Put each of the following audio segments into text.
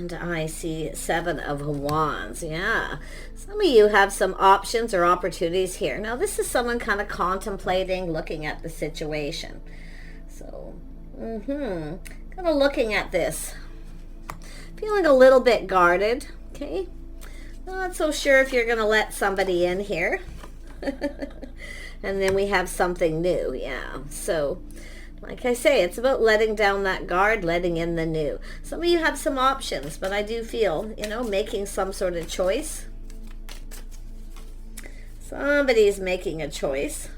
And I see Seven of Wands. Yeah. Some of you have some options or opportunities here. Now, this is someone kind of contemplating, looking at the situation. So, kind of looking at this. Feeling a little bit guarded. Okay. Not so sure if you're going to let somebody in here. And then we have something new. Yeah. So, like I say, it's about letting down that guard, letting in the new. Some of you have some options, but I do feel, making some sort of choice. Somebody's making a choice.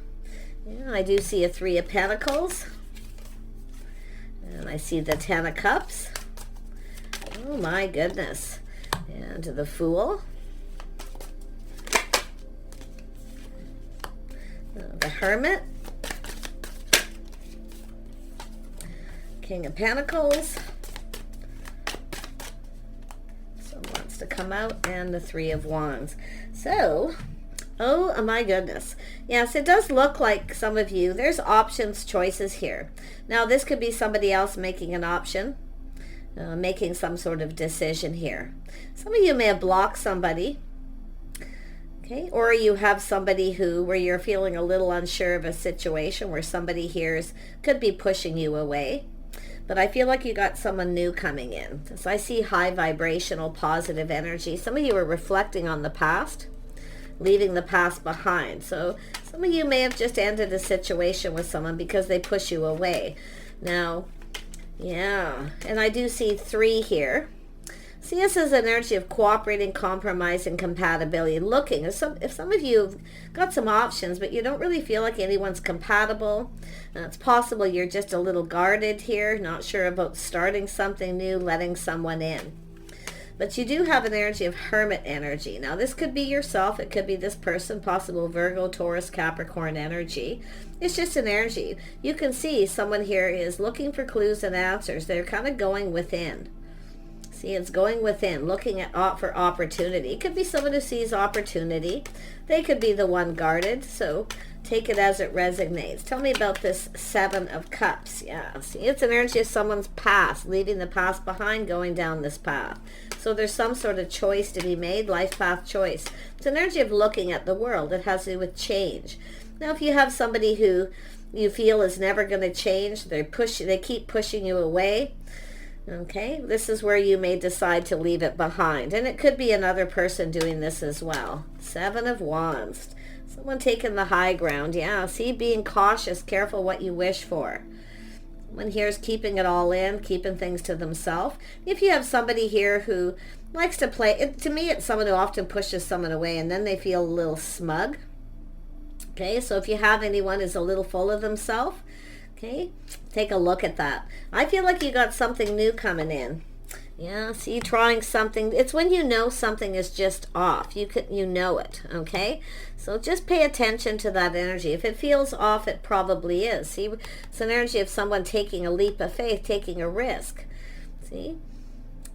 Yeah, I do see a Three of Pentacles. And I see the Ten of Cups. Oh my goodness. And the Fool. The Hermit. King of Pentacles. Someone wants to come out. And the Three of Wands. So, oh my goodness. Yes, it does look like some of you, there's options, choices here. Now, this could be somebody else making an option, making some sort of decision here. Some of you may have blocked somebody. Okay, or you have somebody where you're feeling a little unsure of a situation where somebody here could be pushing you away. But I feel like you got someone new coming in. So I see high vibrational positive energy. Some of you are reflecting on the past, leaving the past behind. So some of you may have just ended a situation with someone because they push you away. Now, yeah, and I do see 3 here. See, this is an energy of cooperating, compromise, and compatibility. Looking, if some of you have got some options, but you don't really feel like anyone's compatible, it's possible you're just a little guarded here, not sure about starting something new, letting someone in. But you do have an energy of Hermit energy. Now, this could be yourself. It could be this person, possible Virgo, Taurus, Capricorn energy. It's just an energy. You can see someone here is looking for clues and answers. They're kind of going within. See, it's going within, looking for opportunity. It could be someone who sees opportunity. They could be the one guarded. So take it as it resonates. Tell me about this Seven of Cups. Yeah, see, it's an energy of someone's past, leaving the past behind, going down this path. So there's some sort of choice to be made, life path choice. It's an energy of looking at the world. It has to do with change. Now, if you have somebody who you feel is never going to change, they keep pushing you away. Okay, this is where you may decide to leave it behind. And it could be another person doing this as well. Seven of Wands. Someone taking the high ground. Yeah, see, being cautious, careful what you wish for. Someone here is keeping it all in, keeping things to themselves. If you have somebody here who likes to play, to me it's someone who often pushes someone away and then they feel a little smug. Okay, so if you have anyone who's a little full of themselves, okay, take a look at that. I feel like you got something new coming in. Yeah, see, trying something. It's when you know something is just off. You know it, okay? So just pay attention to that energy. If it feels off, it probably is. See, it's an energy of someone taking a leap of faith, taking a risk. See?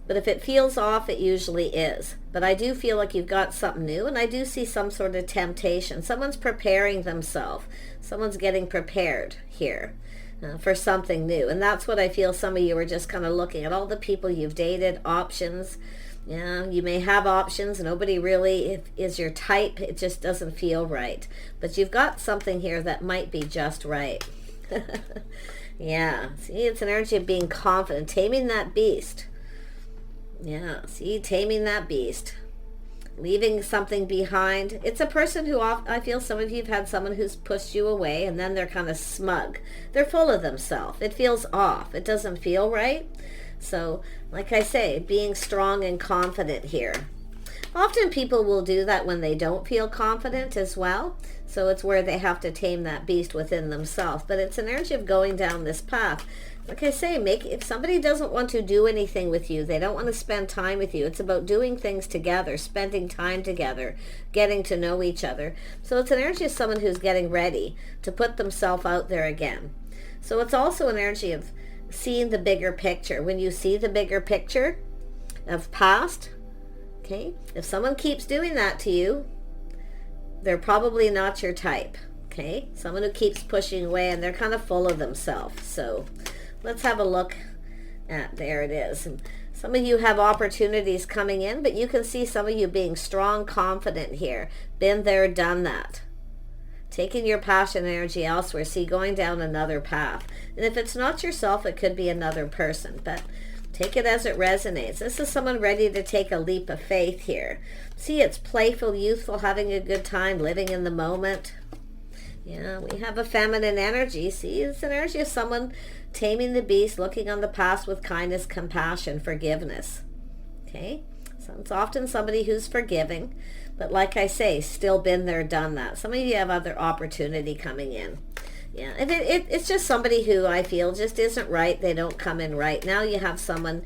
But if it feels off, it usually is. But I do feel like you've got something new, and I do see some sort of temptation. Someone's preparing themselves. Someone's getting prepared here. For something new. And that's what I feel some of you are just kind of looking at all the people you've dated, options. Yeah, you may have options. Nobody really is your type. It just doesn't feel right. But you've got something here that might be just right. Yeah, see, it's an energy of being confident, taming that beast. Yeah, see, taming that beast. Leaving something behind. It's a person who I feel some of you have had someone who's pushed you away and then they're kind of smug. They're full of themselves. It feels off. It doesn't feel right. So, like I say, being strong and confident here. Often people will do that when they don't feel confident as well. So it's where they have to tame that beast within themselves. But it's an energy of going down this path. Like I say, if somebody doesn't want to do anything with you, they don't want to spend time with you, it's about doing things together, spending time together, getting to know each other. So it's an energy of someone who's getting ready to put themselves out there again. So it's also an energy of seeing the bigger picture. When you see the bigger picture of past, okay, if someone keeps doing that to you, they're probably not your type. Okay, someone who keeps pushing away and they're kind of full of themselves. So let's have a look at, there it is. And Some of you have opportunities coming in, but you can see some of you being strong, confident here. Been there, done that. Taking your passion energy elsewhere. See, going down another path. And if it's not yourself, it could be another person. But take it as it resonates. This is someone ready to take a leap of faith here. See, it's playful, youthful, having a good time, living in the moment. Yeah, we have a feminine energy. See, it's an energy of someone taming the beast, looking on the past with kindness, compassion, forgiveness. Okay? So it's often somebody who's forgiving. But like I say, still been there, done that. Some of you have other opportunity coming in. Yeah, and it's just somebody who I feel just isn't right. They don't come in right. Now you have someone,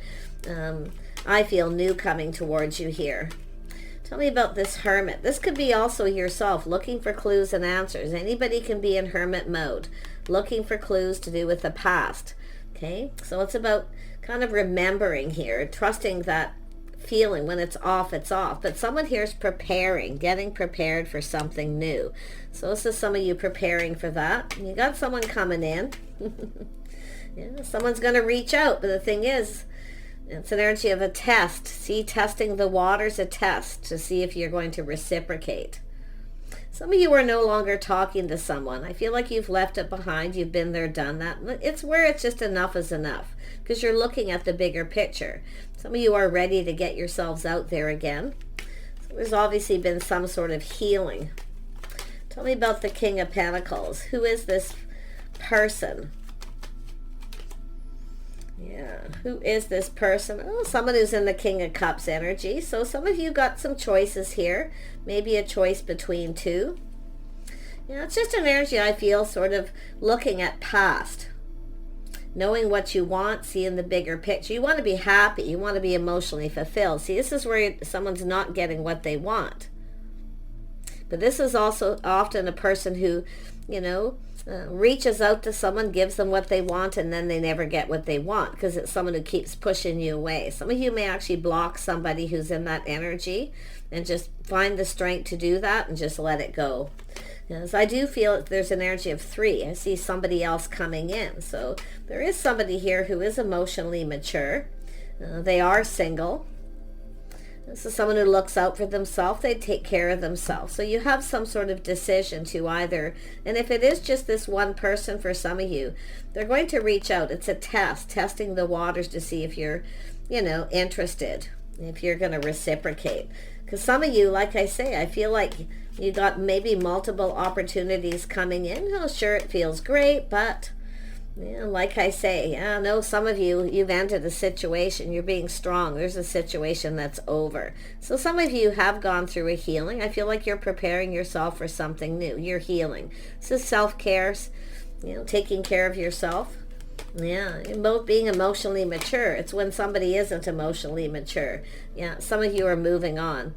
I feel, new coming towards you here. Tell me about this hermit. This could be also yourself, looking for clues and answers. Anybody can be in hermit mode, looking for clues to do with the past. Okay, so it's about kind of remembering here, trusting that feeling when it's off, it's off. But someone here is preparing, getting prepared for something new. So this is some of you preparing for that. You got someone coming in. Yeah, someone's going to reach out. But the thing is, it's an energy of a test. See, testing the waters, a test to see if you're going to reciprocate. Some of you are no longer talking to someone. I feel like you've left it behind. You've been there, done that. It's where it's just enough is enough because you're looking at the bigger picture. Some of you are ready to get yourselves out there again. So there's obviously been some sort of healing. Tell me about the King of Pentacles. Who is this person? Yeah, who is this person? Oh, someone who's in the King of Cups energy. So some of you got some choices here. Maybe a choice between two. Yeah, it's just an energy I feel sort of looking at past. Knowing what you want, seeing the bigger picture. You want to be happy. You want to be emotionally fulfilled. See, this is where someone's not getting what they want. But this is also often a person who, you know, reaches out to someone, gives them what they want, and then they never get what they want because it's someone who keeps pushing you away. Some of you may actually block somebody who's in that energy and just find the strength to do that and just let it go. Because I do feel that there's an energy of 3. I see somebody else coming in. So there is somebody here who is emotionally mature. They are single. This is someone who looks out for themselves. They take care of themselves. So you have some sort of decision to either, and if it is just this one person for some of you, they're going to reach out. It's a test, testing the waters to see if you're, you know, interested, if you're going to reciprocate. Because some of you, like I say, I feel like you got maybe multiple opportunities coming in. Oh, sure, it feels great, but yeah, like I say, I know some of you, you've entered a situation, you're being strong. There's a situation that's over. So some of you have gone through a healing. I feel like you're preparing yourself for something new. You're healing. This is self-care, you know, taking care of yourself. Yeah, both being emotionally mature. It's when somebody isn't emotionally mature. Yeah, some of you are moving on.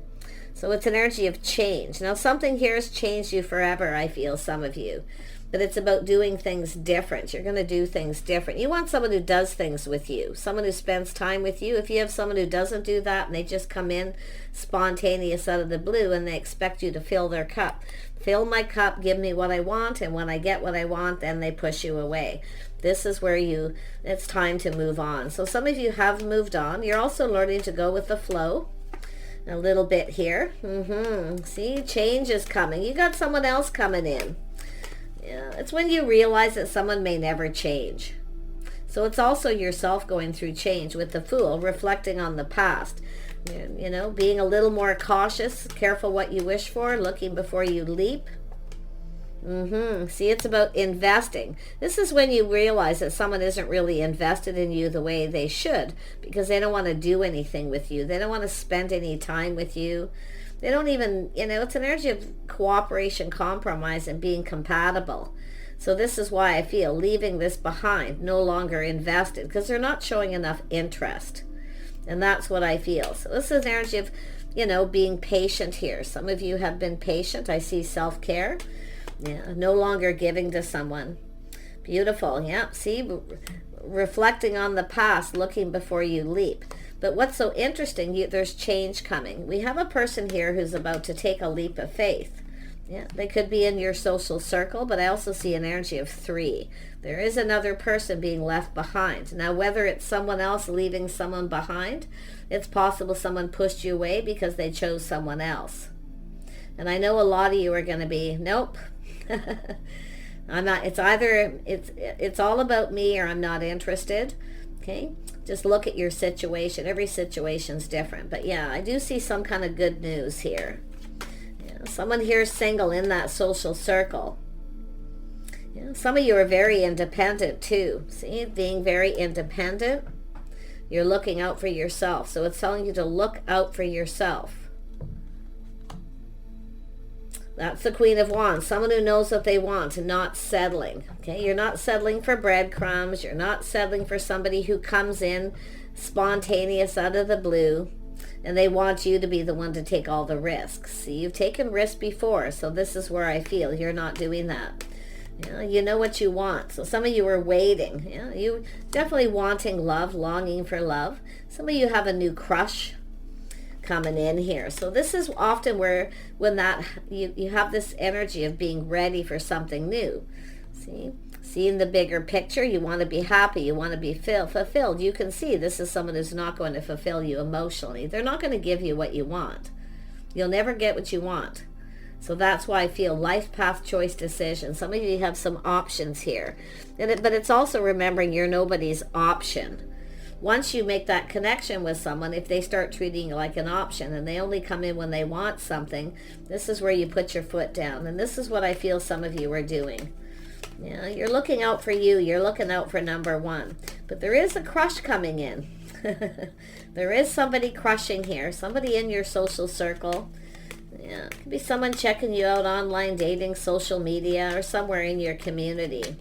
So it's an energy of change. Now something here has changed you forever, I feel, some of you. But it's about doing things different. You're going to do things different. You want someone who does things with you, someone who spends time with you. If you have someone who doesn't do that and they just come in spontaneous out of the blue and they expect you to fill their cup. Fill my cup, give me what I want, and when I get what I want, then they push you away. This is where it's time to move on. So some of you have moved on. You're also learning to go with the flow a little bit here. See, change is coming. You got someone else coming in. Yeah, it's when you realize that someone may never change. So it's also yourself going through change with the Fool, reflecting on the past. You know, being a little more cautious, careful what you wish for, looking before you leap. See, it's about investing. This is when you realize that someone isn't really invested in you the way they should because they don't want to do anything with you. They don't want to spend any time with you. They don't even, you know, it's an energy of cooperation, compromise, and being compatible. So this is why I feel leaving this behind, no longer invested, because they're not showing enough interest. And that's what I feel. So this is an energy of, you know, being patient here. Some of you have been patient. I see self-care. Yeah, no longer giving to someone. Beautiful. Yeah, see, reflecting on the past, looking before you leap. But what's so interesting, there's change coming. We have a person here who's about to take a leap of faith. Yeah, they could be in your social circle, but I also see an energy of 3. There is another person being left behind. Now, whether it's someone else leaving someone behind, it's possible someone pushed you away because they chose someone else. And I know a lot of you are going to be, nope. I'm not, it's either, it's all about me or I'm not interested. Okay? Just look at your situation. Every situation's different. But yeah, I do see some kind of good news here. Someone here is single in that social circle. Some of you are very independent too. See, being very independent. You're looking out for yourself. So it's telling you to look out for yourself. That's the Queen of Wands. Someone who knows what they want and not settling. Okay, you're not settling for breadcrumbs. You're not settling for somebody who comes in spontaneous out of the blue. And they want you to be the one to take all the risks. See, you've taken risks before, so this is where I feel you're not doing that. You know what you want. So some of you are waiting. You definitely wanting love, longing for love. Some of you have a new crush coming in here. So this is often where, when that, you have this energy of being ready for something new. See? Seeing the bigger picture, you want to be happy, you want to be fulfilled. You can see this is someone who's not going to fulfill you emotionally. They're not going to give you what you want. You'll never get what you want. So that's why I feel life path choice decision. Some of you have some options here. But it's also remembering you're nobody's option. Once you make that connection with someone, if they start treating you like an option and they only come in when they want something, this is where you put your foot down. And this is what I feel some of you are doing. Yeah, you're looking out for you. You're looking out for number 1. But there is a crush coming in. There is somebody crushing here. Somebody in your social circle. Yeah, it could be someone checking you out online, dating, social media, or somewhere in your community.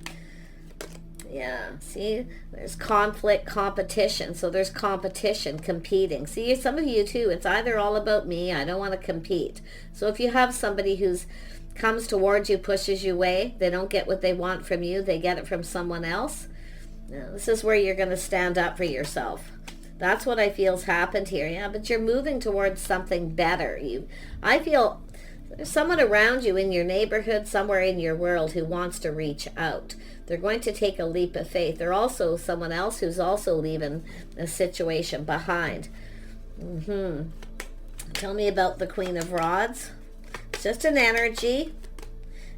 Yeah, see, there's conflict, competition. So there's competition, competing. See, some of you too, it's either all about me, I don't want to compete. So if you have somebody who's comes towards you, pushes you away, they don't get what they want from you, they get it from someone else. Now, this is where you're going to stand up for yourself. That's what I feel's happened here. Yeah, but you're moving towards something better. I feel there's someone around you in your neighborhood, somewhere in your world who wants to reach out. They're going to take a leap of faith. They're also someone else who's also leaving a situation behind. Tell me about the Queen of Rods. It's just an energy.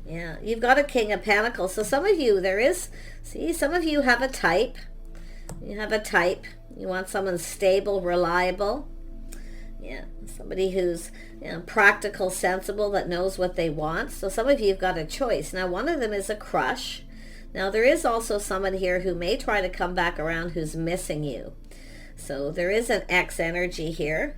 Yeah, you've got a King of Pentacles. So some of you, some of you have a type. You have a type. You want someone stable, reliable. Yeah, somebody who's practical, sensible, that knows what they want. So some of you have got a choice. Now, one of them is a crush. Now, there is also someone here who may try to come back around who's missing you. So there is an X energy here.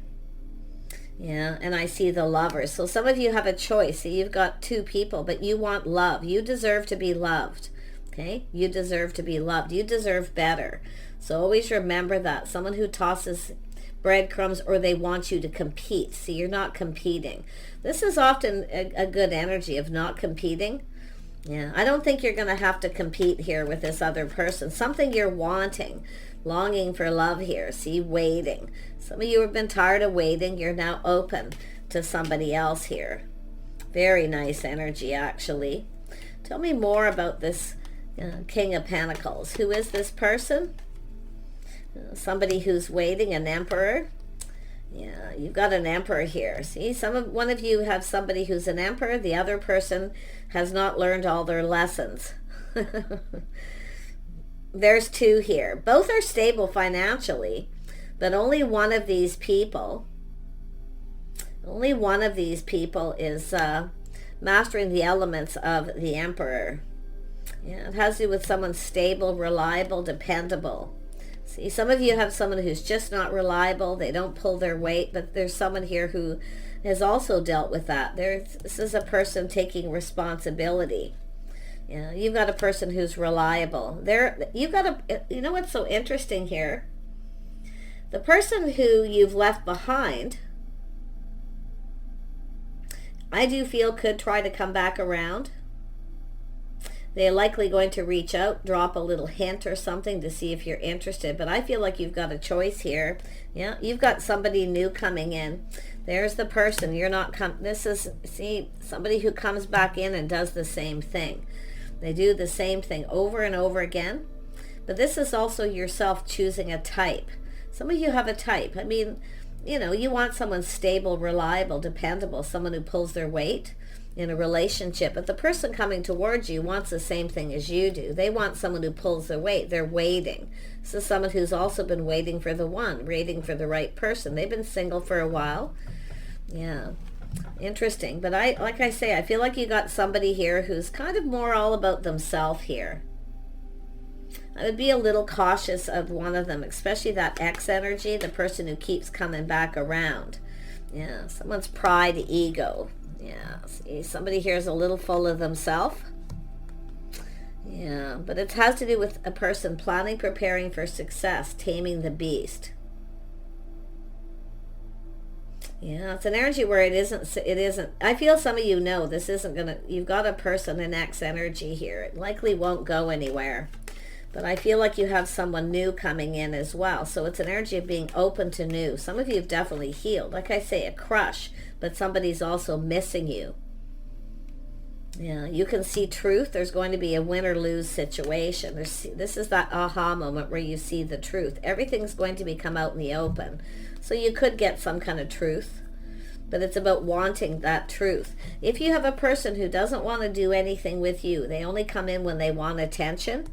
Yeah, and I see the Lovers. So some of you have a choice. See, you've got 2 people, but you want love. You deserve to be loved. Okay? You deserve to be loved. You deserve better. So always remember that. Someone who tosses breadcrumbs, or they want you to compete. See, you're not competing. This is often a good energy of not competing. Yeah, I don't think you're going to have to compete here with this other person. Something you're wanting, longing for love here. See, waiting. Some of you have been tired of waiting. You're now open to somebody else here. Very nice energy, actually. Tell me more about this King of Pentacles. Who is this person? Somebody who's waiting, an Emperor. Yeah, you've got an Emperor here. See, one of you have somebody who's an Emperor. The other person has not learned all their lessons. There's 2 here. Both are stable financially, but only one of these people is mastering the elements of the Emperor. Yeah, it has to do with someone stable, reliable, dependable. See, some of you have someone who's just not reliable. They don't pull their weight, but there's someone here who has also dealt with that. This is a person taking responsibility. Yeah, you've got a person who's reliable. You know what's so interesting here? The person who you've left behind, I do feel could try to come back around. They're likely going to reach out, drop a little hint or something to see if you're interested. But I feel like you've got a choice here. Yeah, you've got somebody new coming in. There's the person. You're not this is, see, somebody who comes back in and does the same thing. They do the same thing over and over again. But this is also yourself choosing a type. Some of you have a type. I mean, you know, you want someone stable, reliable, dependable, someone who pulls their weight in a relationship. But the person coming towards you wants the same thing as you do. They want someone who pulls their weight. They're waiting. This is someone who's also been waiting for the one, waiting for the right person. They've been single for a while. Yeah, interesting. But like I say, I feel like you got somebody here who's kind of more all about themselves here. I would be a little cautious of one of them, especially that X energy, the person who keeps coming back around. Yeah, someone's pride, ego. Yeah, see, somebody here is a little full of themselves. Yeah, but it has to do with a person planning, preparing for success, taming the beast. Yeah, it's an energy where it isn't, I feel some of you know this isn't gonna, you've got a person in X energy here. It likely won't go anywhere. But I feel like you have someone new coming in as well. So it's an energy of being open to new. Some of you have definitely healed. Like I say, a crush, but somebody's also missing you. Yeah, you can see truth. There's going to be a win or lose situation. This is that aha moment where you see the truth. Everything's going to be come out in the open. So you could get some kind of truth. But it's about wanting that truth. If you have a person who doesn't want to do anything with you, they only come in when they want attention.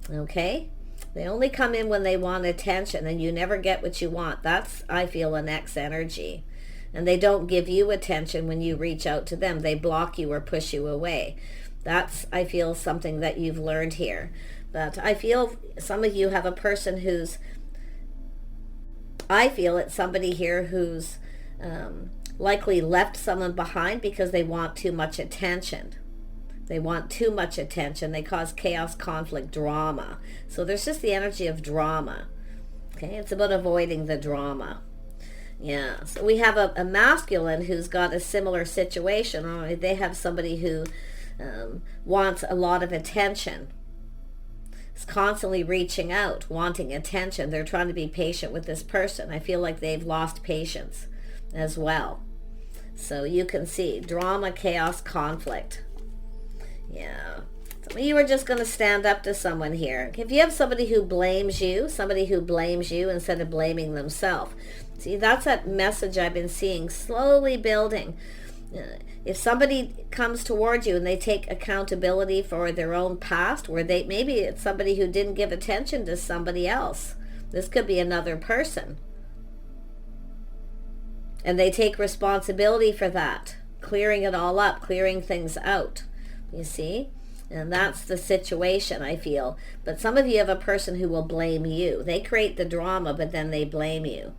Okay, they only come in when they want attention, and you never get what you want. That's, I feel, an X energy. And they don't give you attention when you reach out to them. They block you or push you away. That's, I feel, something that you've learned here. But I feel some of you have a person who's, I feel it's somebody here who's likely left someone behind because they want too much attention. They want too much attention. They cause chaos, conflict, drama. So there's just the energy of drama. Okay, it's about avoiding the drama. Yeah, so we have a masculine who's got a similar situation. Or they have somebody who wants a lot of attention. Is constantly reaching out, wanting attention. They're trying to be patient with this person. I feel like they've lost patience as well. So you can see drama, chaos, conflict. Yeah, some of you are just going to stand up to someone here. If you have somebody who blames you instead of blaming themselves. See, that's that message I've been seeing slowly building. If somebody comes towards you and they take accountability for their own past, where maybe it's somebody who didn't give attention to somebody else. This could be another person. And they take responsibility for that, clearing it all up, clearing things out. You see? And that's the situation, I feel. But some of you have a person who will blame you. They create the drama, but then they blame you.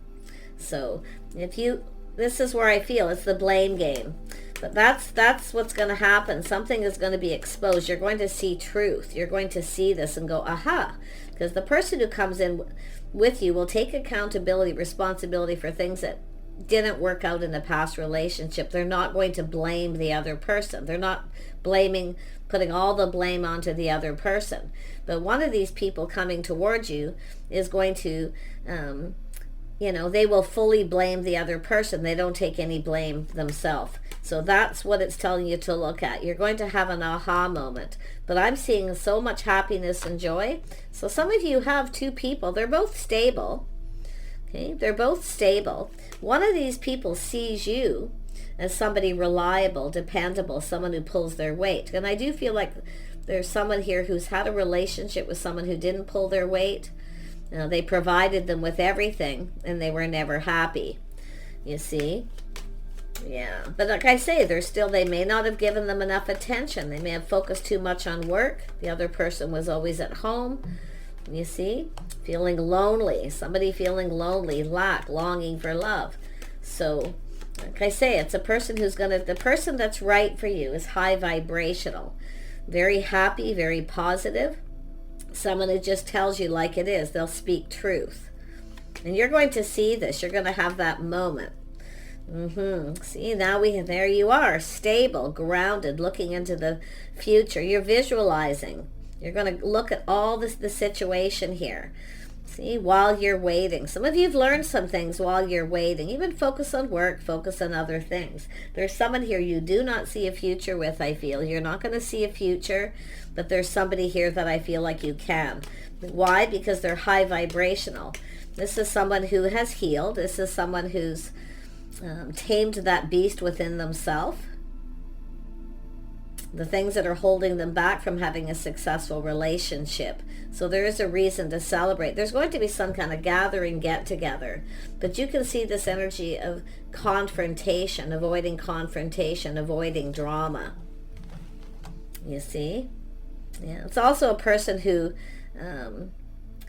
So this is where I feel it's the blame game. But that's what's going to happen. Something is going to be exposed. You're going to see truth. You're going to see this and go, aha. Because the person who comes in with you will take accountability, responsibility for things that didn't work out in a past relationship. They're not going to blame the other person. They're not putting all the blame onto the other person. But one of these people coming towards you is going to, they will fully blame the other person. They don't take any blame themselves. So that's what it's telling you to look at. You're going to have an aha moment. But I'm seeing so much happiness and joy. So some of you have two people. They're both stable. Okay, they're both stable. One of these people sees you as somebody reliable, dependable, someone who pulls their weight. And I do feel like there's someone here who's had a relationship with someone who didn't pull their weight. They provided them with everything, and they were never happy. You see? Yeah. But like I say, they may not have given them enough attention. They may have focused too much on work. The other person was always at home. You see? Feeling lonely. Somebody feeling lonely, longing for love. So, like I say, it's a person the person that's right for you is high vibrational. Very happy, very positive. Someone who just tells you like it is. They'll speak truth. And you're going to see this. You're going to have that moment. See, now there you are, stable, grounded, looking into the future. You're visualizing. You're going to look at all the situation here. See, while you're waiting. Some of you have learned some things while you're waiting. Even focus on work, focus on other things. There's someone here you do not see a future with, I feel. You're not going to see a future, but there's somebody here that I feel like you can. Why? Because they're high vibrational. This is someone who has healed. This is someone who's tamed that beast within themselves. The things that are holding them back from having a successful relationship. So there is a reason to celebrate. There's going to be some kind of gathering, get together. But you can see this energy of confrontation, avoiding drama. You see? Yeah. It's also a person who,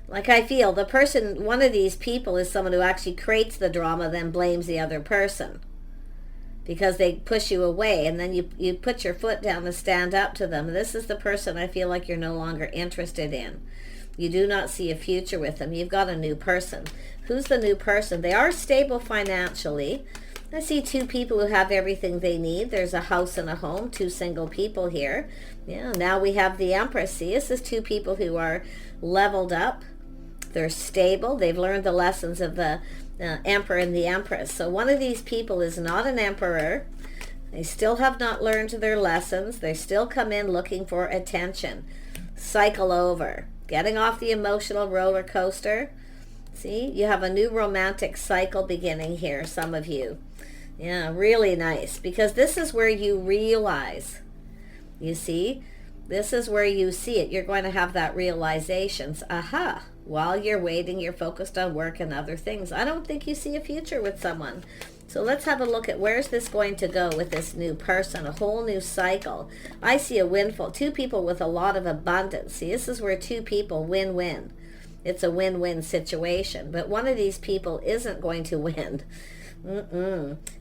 like I feel, one of these people is someone who actually creates the drama, then blames the other person. Because they push you away, and then you put your foot down and stand up to them. This is the person I feel like you're no longer interested in. You do not see a future with them. You've got a new person. Who's the new person? They are stable financially. I see two people who have everything they need. There's a house and a home, two single people here. Yeah, now we have the Empress. See, this is two people who are leveled up. They're stable. They've learned the lessons of the Emperor and the Empress. So one of these people is not an emperor. They still have not learned their lessons. They still come in looking for attention. Cycle over. Getting off the emotional roller coaster. See, you have a new romantic cycle beginning here, some of you. Yeah, really nice. Because this is where you realize, you see, this is where you see it. You're going to have that realizations. Aha. While you're waiting, you're focused on work and other things. I don't think you see a future with someone. So let's have a look at where's this going to go with this new person, a whole new cycle. I see a windfall, two people with a lot of abundance. See, this is where two people win-win. It's a win-win situation. But one of these people isn't going to win.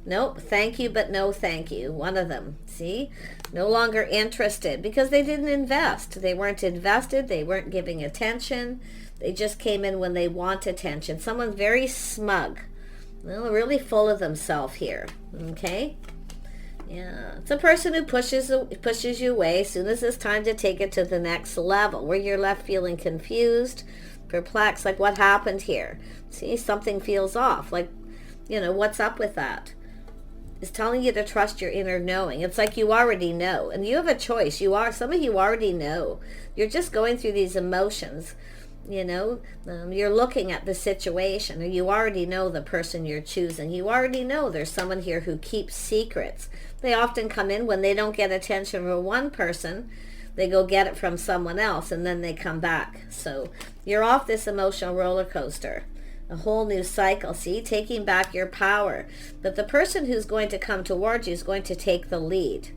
Nope, thank you, but no thank you. One of them, see? No longer interested because they didn't invest. They weren't invested. They weren't giving attention. They just came in when they want attention. Someone very smug. Well, really full of themselves here. Okay? Yeah. It's a person who pushes you away as soon as it's time to take it to the next level, where you're left feeling confused, perplexed, like what happened here? See, something feels off. Like, what's up with that? It's telling you to trust your inner knowing. It's like you already know. And you have a choice. Some of you already know. You're just going through these emotions. You're looking at the situation, and you already know the person you're choosing. You already know there's someone here who keeps secrets. They often come in when they don't get attention from one person. They go get it from someone else, and then they come back. So you're off this emotional roller coaster. A whole new cycle, see, taking back your power. But the person who's going to come towards you is going to take the lead.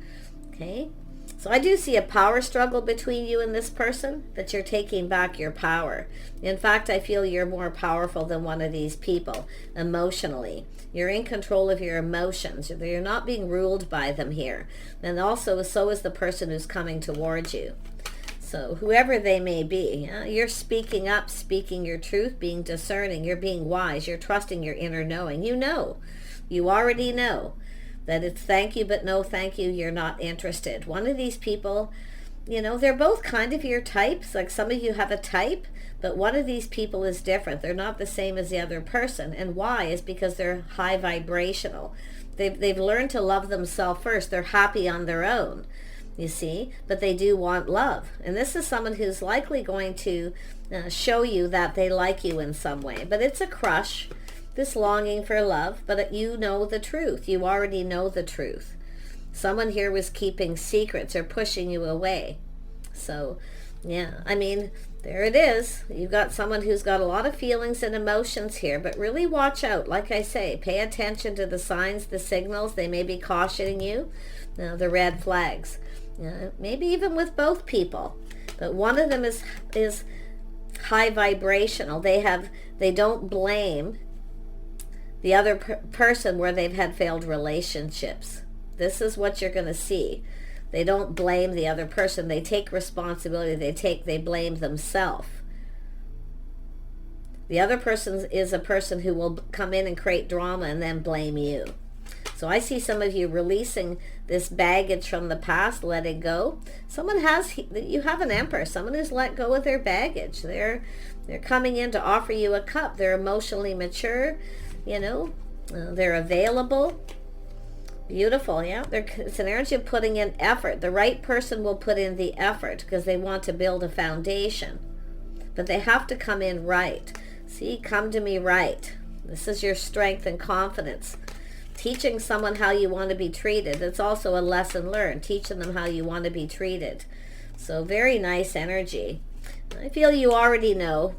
Okay? So I do see a power struggle between you and this person, that you're taking back your power. In fact, I feel you're more powerful than one of these people emotionally. You're in control of your emotions. You're not being ruled by them here. And also, so is the person who's coming towards you. So whoever they may be, you're speaking up, speaking your truth, being discerning, you're being wise, you're trusting your inner knowing. You already know that it's thank you, but no thank you, you're not interested. One of these people, they're both kind of your types. Like some of you have a type, but one of these people is different. They're not the same as the other person. And why? Is because they're high vibrational. They've learned to love themselves first. They're happy on their own, you see, but they do want love. And this is someone who's likely going to show you that they like you in some way. But it's a crush. This longing for love, but you know the truth. You already know the truth. Someone here was keeping secrets or pushing you away. So, yeah, there it is. You've got someone who's got a lot of feelings and emotions here, but really watch out. Like I say, pay attention to the signs, the signals. They may be cautioning you, the red flags. Maybe even with both people. But one of them is high vibrational. They don't blame the other person where they've had failed relationships. This is what you're going to see. They don't blame the other person. They take responsibility. They blame themselves. The other person is a person who will come in and create drama and then blame you. So I see some of you releasing this baggage from the past, letting go. You have an Emperor, someone who's let go of their baggage. They're coming in to offer you a cup. They're emotionally mature, they're available. Beautiful, yeah. It's an energy of putting in effort. The right person will put in the effort because they want to build a foundation. But they have to come in right. See, come to me right. This is your strength and confidence. Teaching someone how you want to be treated. It's also a lesson learned. Teaching them how you want to be treated. So very nice energy. I feel you already know.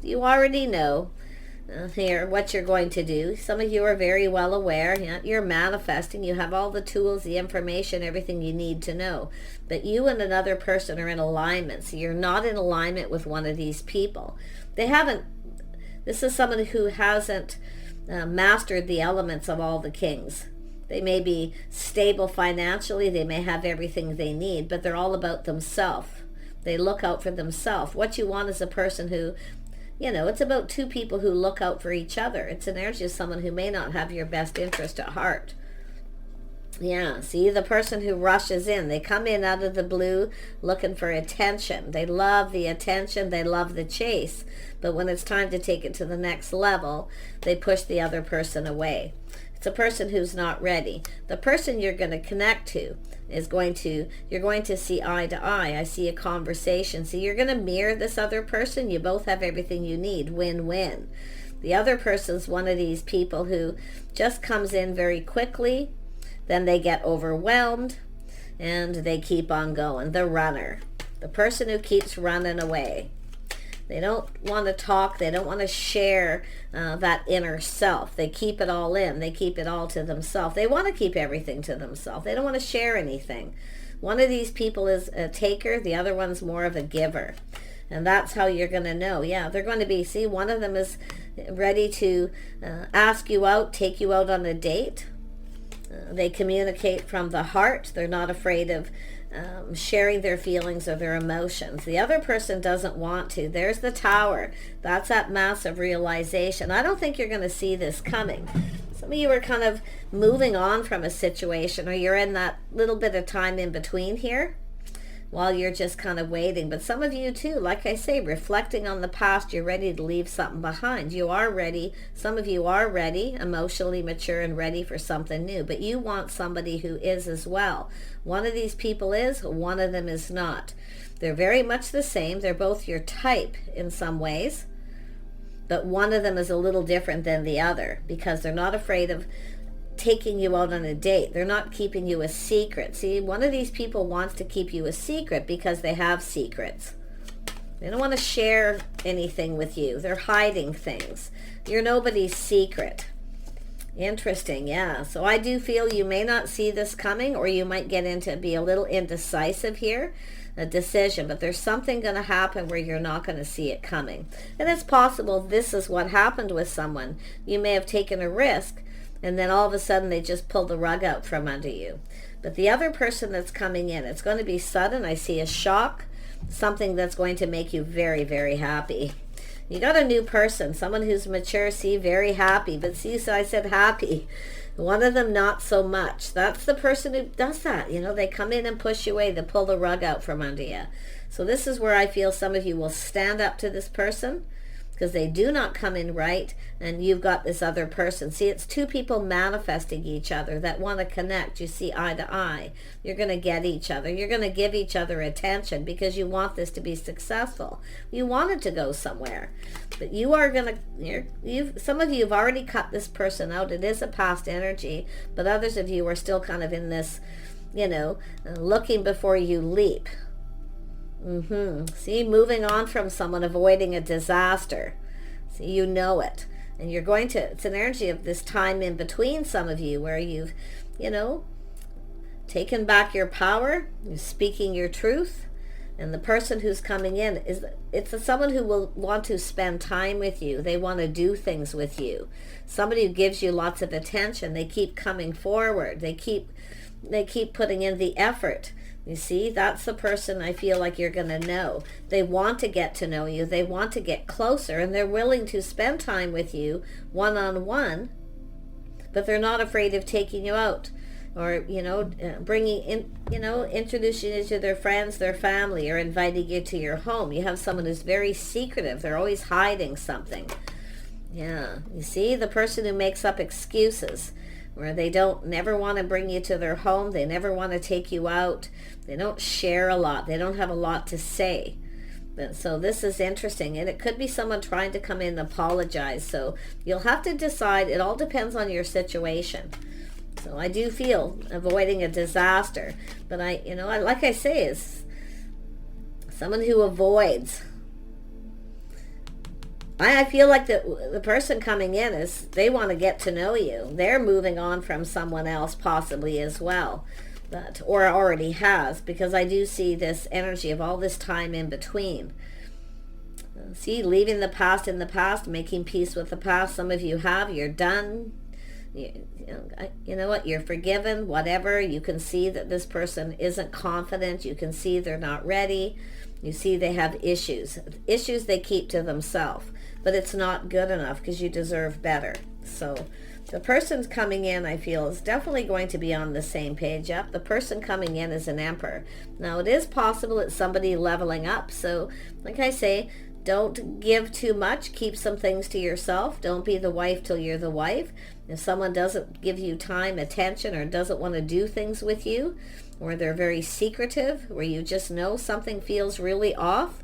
Here what you're going to do. Some of you are very well aware. You're manifesting. You have all the tools, the information, everything you need to know. But you and another person are in alignment. So you're not in alignment with one of these people. This is someone who hasn't mastered the elements of all the kings. They may be stable financially. They may have everything they need, but they're all about themselves. They look out for themselves. What you want is a person who, it's about two people who look out for each other. It's an energy of someone who may not have your best interest at heart. Yeah, see, the person who rushes in, they come in out of the blue looking for attention. They love the attention, they love the chase. But when it's time to take it to the next level, they push the other person away. It's a person who's not ready. The person you're going to connect to you're going to see eye to eye. I see a conversation. So you're going to mirror this other person. You both have everything you need. Win-win. The other person's one of these people who just comes in very quickly, then they get overwhelmed, and they keep on going. The runner. The person who keeps running away. They don't want to talk. They don't want to share that inner self. They keep it all in. They keep it all to themselves. They want to keep everything to themselves. They don't want to share anything. One of these people is a taker. The other one's more of a giver. And that's how you're going to know. Yeah, they're going to be, see, one of them is ready to ask you out, take you out on a date. They communicate from the heart. They're not afraid of sharing their feelings or their emotions. The other person doesn't want to. There's the Tower. That's that massive realization. I don't think you're going to see this coming. Some of you are kind of moving on from a situation, or you're in that little bit of time in between here while you're just kind of waiting. But some of you too, like I say, reflecting on the past, you're ready to leave something behind. You are ready. Some of you are ready, emotionally mature and ready for something new. But you want somebody who is as well. One of these people is, one of them is not. They're very much the same. They're both your type in some ways. But one of them is a little different than the other because they're not afraid of taking you out on a date. They're not keeping you a secret. See, one of these people wants to keep you a secret because they have secrets. They don't want to share anything with you. They're hiding things. You're nobody's secret. Interesting, yeah. So I do feel you may not see this coming, or you might get into be a little indecisive here, a decision, but there's something going to happen where you're not going to see it coming. And it's possible this is what happened with someone. You may have taken a risk, and then all of a sudden they just pull the rug out from under you. But the other person that's coming in, it's going to be sudden. I see a shock, something that's going to make you very, very happy. You got a new person, someone who's mature, see, very happy. But see, so I said happy. One of them not so much. That's the person who does that. They come in and push you away. They pull the rug out from under you. So this is where I feel some of you will stand up to this person, because they do not come in right, and you've got this other person. See, it's two people manifesting each other that want to connect. You see eye to eye. You're going to get each other. You're going to give each other attention because you want this to be successful. You want it to go somewhere. But you are going to, some of you have already cut this person out. It is a past energy, but others of you are still kind of in this, looking before you leap. See, moving on from someone, avoiding a disaster. See, you know it. And you're going to, it's an energy of this time in between some of you where you've, taken back your power, you're speaking your truth. And the person who's coming in it's someone who will want to spend time with you. They want to do things with you. Somebody who gives you lots of attention. They keep coming forward. They keep putting in the effort. You see, that's the person I feel like you're going to know. They want to get to know you. They want to get closer, and they're willing to spend time with you one-on-one, but they're not afraid of taking you out. or, bringing in, introducing you to their friends, their family, or inviting you to your home. You have someone who's very secretive. They're always hiding something. Yeah, you see, the person who makes up excuses, where they never want to bring you to their home. They never want to take you out. They don't share a lot. They don't have a lot to say. So this is interesting, and it could be someone trying to come in and apologize. So you'll have to decide. It all depends on your situation. So I do feel avoiding a disaster, but like I say, is someone who avoids. I feel like the person coming in they want to get to know you. They're moving on from someone else possibly as well, or already has, because I do see this energy of all this time in between. See, leaving the past in the past, making peace with the past. Some of you you're done. You know what, you're forgiven, whatever. You can see that this person isn't confident. You can see they're not ready. You see they have issues they keep to themselves, but it's not good enough because you deserve better. So the person's coming in, I feel, is definitely going to be on the same page. Yep, the person coming in is an Emperor. Now, it is possible it's somebody leveling up. So, like I say, don't give too much. Keep some things to yourself. Don't be the wife till you're the wife. If someone doesn't give you time, attention, or doesn't want to do things with you, or they're very secretive, where you just know something feels really off,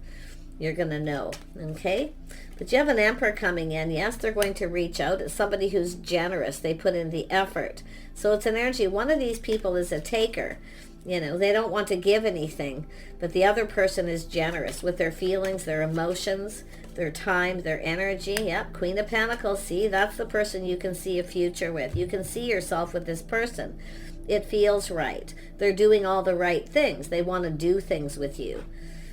you're going to know, okay? But you have an Emperor coming in. Yes, they're going to reach out. It's somebody who's generous. They put in the effort. So it's an energy. One of these people is a taker. They don't want to give anything, but the other person is generous with their feelings, their emotions, their time, their energy. Yep, Queen of Pentacles. See, that's the person you can see a future with. You can see yourself with this person. It feels right. They're doing all the right things. They want to do things with you,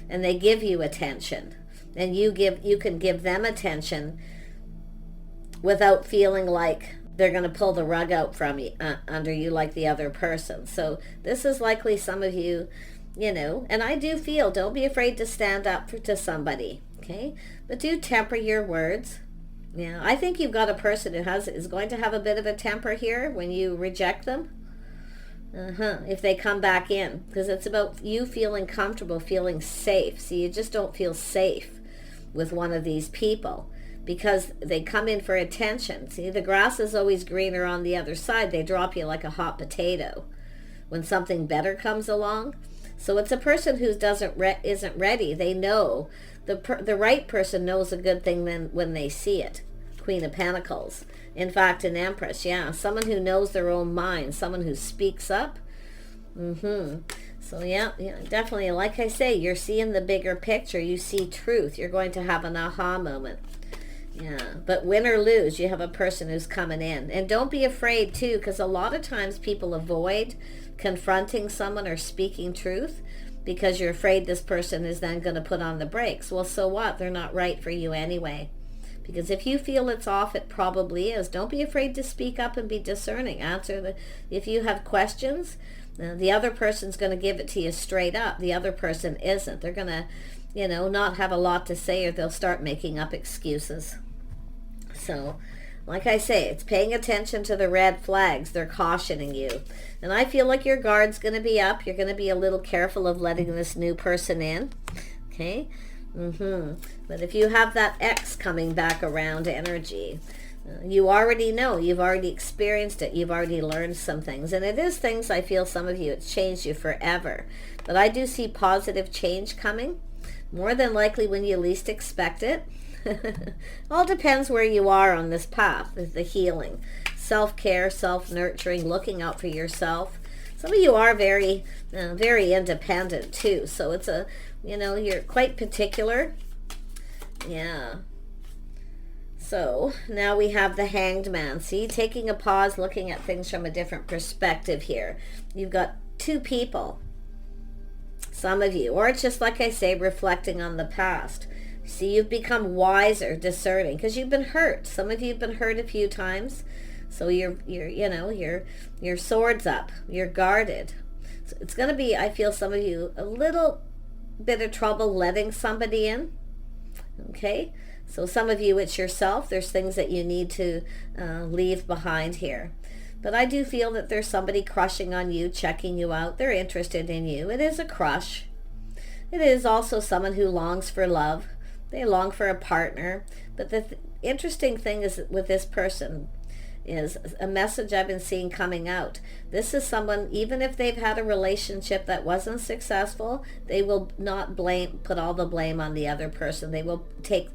and they give you attention, and you can give them attention without feeling like they're going to pull the rug out from you, under you, like the other person. So this is likely some of you, and I do feel, don't be afraid to stand up to somebody, okay? But do temper your words. Yeah, I think you've got a person who is going to have a bit of a temper here when you reject them. If they come back in, because it's about you feeling comfortable, feeling safe. See, you just don't feel safe with one of these people, because they come in for attention. See, the grass is always greener on the other side. They drop you like a hot potato when something better comes along. So it's a person who isn't ready. They know, the right person knows a good thing when they see it. Queen of Pentacles. In fact, an Empress, yeah. Someone who knows their own mind. Someone who speaks up. So yeah, definitely, like I say, you're seeing the bigger picture. You see truth. You're going to have an aha moment. Yeah, but win or lose, you have a person who's coming in. And don't be afraid, too, because a lot of times people avoid confronting someone or speaking truth because you're afraid this person is then going to put on the brakes. Well, so what? They're not right for you anyway. Because if you feel it's off, it probably is. Don't be afraid to speak up and be discerning. If you have questions, the other person's going to give it to you straight up. The other person isn't. They're going to, not have a lot to say, or they'll start making up excuses. So, like I say, it's paying attention to the red flags. They're cautioning you. And I feel like your guard's going to be up. You're going to be a little careful of letting this new person in. Okay? But if you have that X coming back around energy, you already know. You've already experienced it. You've already learned some things. And it is things, I feel, some of you, it's changed you forever. But I do see positive change coming. More than likely when you least expect it. All depends where you are on this path, the healing, self-care, self-nurturing, looking out for yourself. Some of you are very, very independent too. So it's you're quite particular. Yeah. So now we have the Hanged Man. See, taking a pause, looking at things from a different perspective here. You've got two people. Some of you, or it's just like I say, reflecting on the past. See, you've become wiser, discerning, because you've been hurt. Some of you have been hurt a few times, so your sword's up, you're guarded. So it's going to be, I feel, some of you a little bit of trouble letting somebody in. Okay, so some of you, it's yourself. There's things that you need to leave behind here. But I do feel that there's somebody crushing on you, checking you out. They're interested in you. It is a crush. It is also someone who longs for love. They long for a partner. But the interesting thing is with this person is a message I've been seeing coming out. This is someone, even if they've had a relationship that wasn't successful, they will not put all the blame on the other person. They will take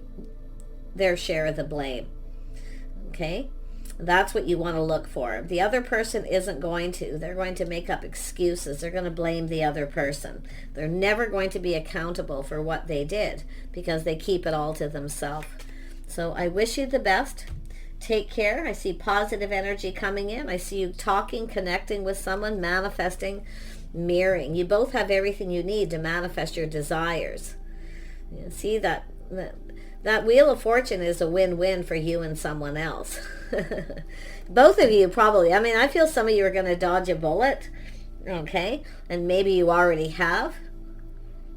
their share of the blame. Okay? That's what you want to look for. The other person isn't going to. They're going to make up excuses. They're going to blame the other person. They're never going to be accountable for what they did because they keep it all to themselves. So I wish you the best. Take care. I see positive energy coming in. I see you talking, connecting with someone, manifesting, mirroring. You both have everything you need to manifest your desires. You see that Wheel of Fortune is a win-win for you and someone else. Both of you probably. I mean, I feel some of you are going to dodge a bullet. Okay? And maybe you already have.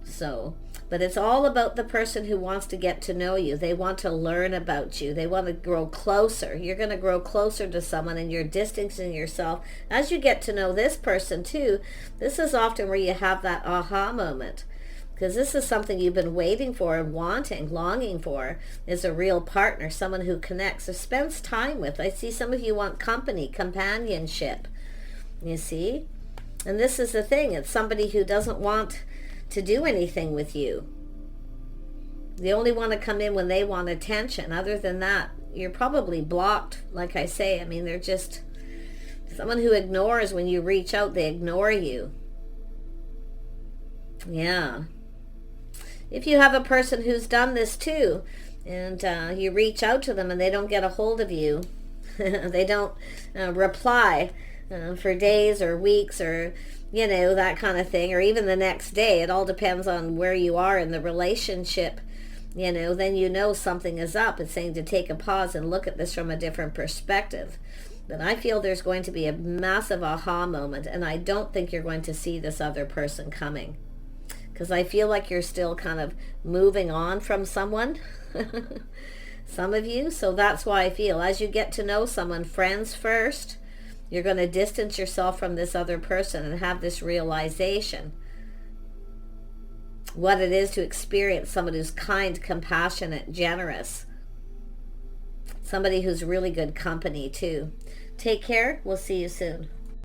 So, but it's all about the person who wants to get to know you. They want to learn about you. They want to grow closer. You're going to grow closer to someone and you're distancing yourself. As you get to know this person too, this is often where you have that aha moment. Because this is something you've been waiting for and wanting, longing for, is a real partner, someone who connects or spends time with. I see some of you want company, companionship, you see? And this is the thing. It's somebody who doesn't want to do anything with you. They only want to come in when they want attention. Other than that, you're probably blocked, like I say. I mean, they're just someone who ignores when you reach out. They ignore you. Yeah. If you have a person who's done this too, and you reach out to them and they don't get a hold of you, they don't reply for days or weeks or, you know, that kind of thing, or even the next day, it all depends on where you are in the relationship, you know, then you know something is up. It's saying to take a pause and look at this from a different perspective. But I feel there's going to be a massive aha moment, and I don't think you're going to see this other person coming. Because I feel like you're still kind of moving on from someone, some of you. So that's why I feel as you get to know someone, friends first, you're going to distance yourself from this other person and have this realization what it is to experience someone who's kind, compassionate, generous. Somebody who's really good company too. Take care. We'll see you soon.